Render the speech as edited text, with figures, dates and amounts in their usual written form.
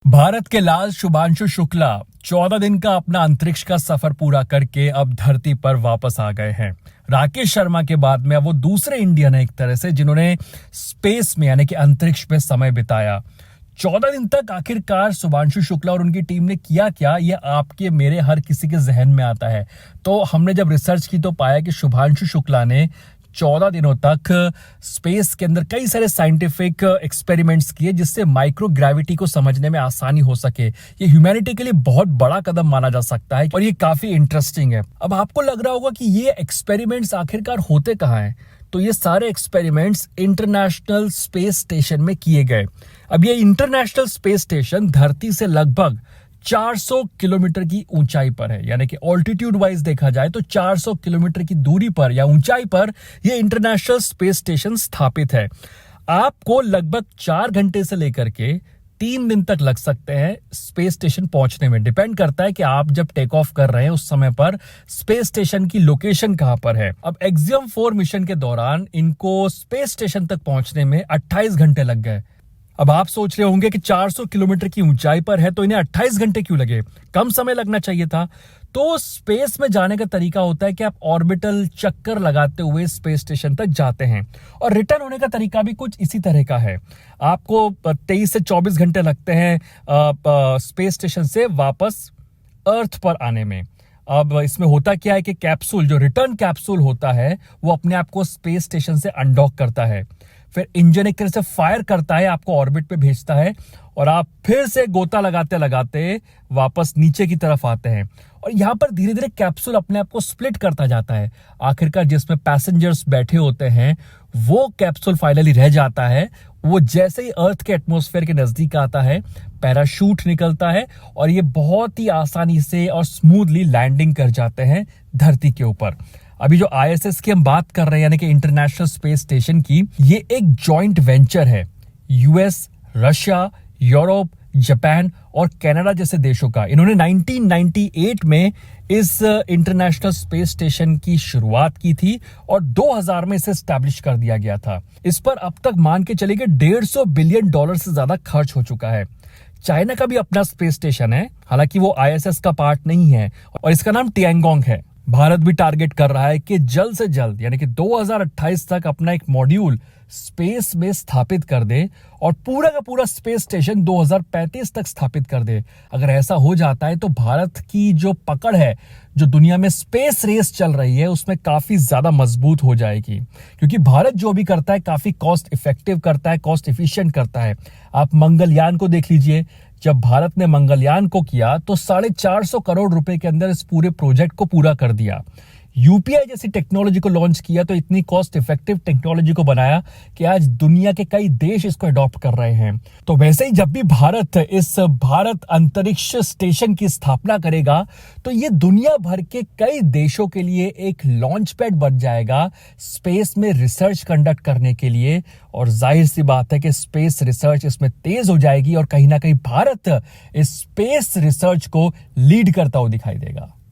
भारत के लाल शुभांशु शुक्ला 14 दिन का अपना अंतरिक्ष का सफर पूरा करके अब धरती पर वापस आ गए हैं। राकेश शर्मा के बाद में अब वो दूसरे इंडियन है एक तरह से जिन्होंने स्पेस में यानी कि अंतरिक्ष में समय बिताया। 14 दिन तक आखिरकार शुभांशु शुक्ला और उनकी टीम ने किया क्या, ये आपके मेरे हर किसी के जहन में आता है। तो हमने जब रिसर्च की तो पाया कि शुभांशु शुक्ला ने 14 दिनों तक स्पेस के अंदर कई सारे साइंटिफिक एक्सपेरिमेंट्स किए जिससे माइक्रो ग्रेविटी को समझने में आसानी हो सके। ये ह्यूमैनिटी के लिए बहुत बड़ा कदम माना जा सकता है और ये काफी इंटरेस्टिंग है। अब आपको लग रहा होगा कि ये एक्सपेरिमेंट्स आखिरकार होते कहाँ हैं, तो ये सारे एक्सपेरिमेंट्स इंटरनेशनल स्पेस स्टेशन में किए गए। अब ये इंटरनेशनल स्पेस स्टेशन धरती से लगभग 400 किलोमीटर की ऊंचाई पर है, यानी कि ऑल्टीट्यूड वाइज देखा जाए तो 400 किलोमीटर की दूरी पर या ऊंचाई पर यह इंटरनेशनल स्पेस स्टेशन स्थापित है। आपको लगभग 4 घंटे से लेकर के 3 दिन तक लग सकते हैं स्पेस स्टेशन पहुंचने में। डिपेंड करता है कि आप जब टेक ऑफ कर रहे हैं उस समय पर स्पेस स्टेशन की लोकेशन कहां पर है। अब एक्सियम 4 मिशन के दौरान इनको स्पेस स्टेशन तक पहुंचने में 28 घंटे लग गए। अब आप सोच रहे होंगे कि 400 किलोमीटर की ऊंचाई पर है तो इन्हें 28 घंटे क्यों लगे, कम समय लगना चाहिए था। तो स्पेस में जाने का तरीका होता है कि आप ऑर्बिटल चक्कर लगाते हुए स्पेस स्टेशन तक जाते हैं और रिटर्न होने का तरीका भी कुछ इसी तरह का है। आपको 23 से 24 घंटे लगते हैं स्पेस स्टेशन से वापस अर्थ पर आने में। अब इसमें होता क्या है कि कैप्सूल, जो रिटर्न कैप्सूल होता है, वो अपने आप को स्पेस स्टेशन से अनडॉक करता है, फिर इंजन एक तरह से फायर करता है, आपको ऑर्बिट पे भेजता है और आप फिर से गोता लगाते लगाते वापस नीचे की तरफ आते हैं। और यहां पर धीरे धीरे कैप्सूल अपने आप को स्प्लिट करता जाता है। आखिरकार जिसमें पैसेंजर्स बैठे होते हैं वो कैप्सूल फाइनली रह जाता है। वो जैसे ही अर्थ के एटमॉस्फेयर के नजदीक आता है, पैराशूट निकलता है और ये बहुत ही आसानी से और स्मूथली लैंडिंग कर जाते हैं धरती के ऊपर। अभी जो ISS की हम बात कर रहे हैं यानी कि इंटरनेशनल स्पेस स्टेशन की, ये एक जॉइंट वेंचर है US, रशिया, यूरोप, जापान और कनाडा जैसे देशों का। इन्होंने 1998 में इस इंटरनेशनल स्पेस स्टेशन की शुरुआत की थी और 2000 में इसे स्टैब्लिश कर दिया गया था। इस पर अब तक मान के चलिए कि $150 बिलियन से ज्यादा खर्च हो चुका है। चाइना का भी अपना स्पेस स्टेशन है, हालांकि वो ISS का पार्ट नहीं है और इसका नाम टिएंगोंग है। भारत भी टारगेट कर रहा है कि जल्द से जल्द यानी कि 2028 तक अपना एक मॉड्यूल स्पेस में स्थापित कर दे और पूरा का पूरा स्पेस स्टेशन 2035 तक स्थापित कर दे। अगर ऐसा हो जाता है तो भारत की जो पकड़ है, जो दुनिया में स्पेस रेस चल रही है, उसमें काफी ज्यादा मजबूत हो जाएगी, क्योंकि भारत जो भी करता है काफी कॉस्ट इफेक्टिव करता है, कॉस्ट इफिशिएंट करता है। आप मंगलयान को देख लीजिए, जब भारत ने मंगलयान को किया तो 450 करोड़ रुपए के अंदर इस पूरे प्रोजेक्ट को पूरा कर दिया। UPI जैसी टेक्नोलॉजी को लॉन्च किया तो इतनी कॉस्ट इफेक्टिव टेक्नोलॉजी को बनाया कि आज दुनिया के कई देश इसको अडॉप्ट कर रहे हैं। तो वैसे ही जब भी भारत इस भारत अंतरिक्ष स्टेशन की स्थापना करेगा तो ये दुनिया भर के कई देशों के लिए एक लॉन्च पैड बन जाएगा स्पेस में रिसर्च कंडक्ट करने के लिए। और जाहिर सी बात है कि स्पेस रिसर्च इसमें तेज हो जाएगी और कहीं ना कहीं भारत इस स्पेस रिसर्च को लीड करता हुआ दिखाई देगा।